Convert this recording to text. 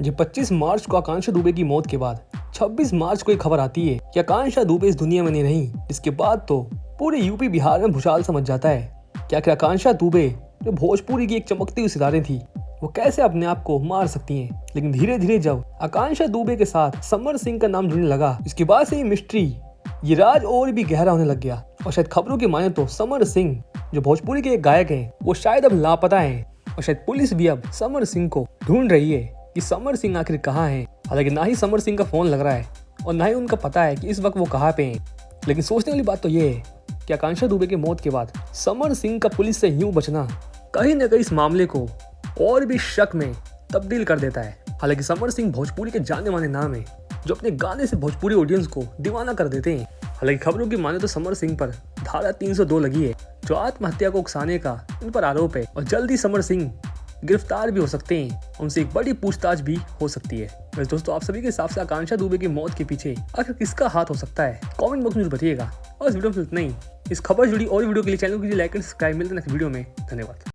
जी 25 मार्च को आकांक्षा दुबे की मौत के बाद 26 मार्च को एक खबर आती है कि आकांक्षा दुबे इस दुनिया में नहीं रही, जिसके बाद तो पूरे यूपी बिहार में भूचाल समझ जाता है। क्या आकांक्षा दुबे जो भोजपुरी की एक चमकती हुई सितारे थी, वो कैसे अपने आप को मार सकती हैं। लेकिन धीरे धीरे जब आकांक्षा दुबे के साथ समर सिंह का नाम जुड़ने लगा, इसके बाद से ये मिस्ट्री, ये राज और भी गहरा होने लग गया। और शायद खबरों की माने तो समर सिंह जो भोजपुरी के एक गायक हैं, वो शायद अब लापता हैं। और शायद पुलिस भी अब समर सिंह को ढूंढ रही है कि समर सिंह आखिर कहाँ हैं। हालांकि ना ही समर सिंह का फोन लग रहा है और ना ही उनका पता है कि इस वक्त वो कहाँ पे हैं। लेकिन सोचने वाली बात तो ये है कि आकांक्षा दुबे की मौत के बाद समर सिंह का पुलिस से यूं बचना कहीं ना कहीं इस मामले को और भी शक में तब्दील कर देता है। हालांकि समर सिंह भोजपुरी के जाने माने नाम है, जो अपने गाने से भोजपुरी ऑडियंस को दीवाना कर देते हैं। हालांकि खबरों की माने तो समर सिंह पर धारा 302 लगी है, जो आत्महत्या को उकसाने का इन पर आरोप है। और जल्दी समर सिंह गिरफ्तार भी हो सकते हैं, उनसे एक बड़ी पूछताछ भी हो सकती है। वैसे दोस्तों, आप सभी के हिसाब से आकांक्षा दुबे की मौत के पीछे आखिर किसका हाथ हो सकता है, कमेंट बॉक्स में जरूर बताइएगा। और इस वीडियो में इतना ही। इस खबर जुड़ी और वीडियो के लिए चैनल को लाइक एंड सब्सक्राइब। मिलते हैं नेक्स्ट वीडियो में। धन्यवाद।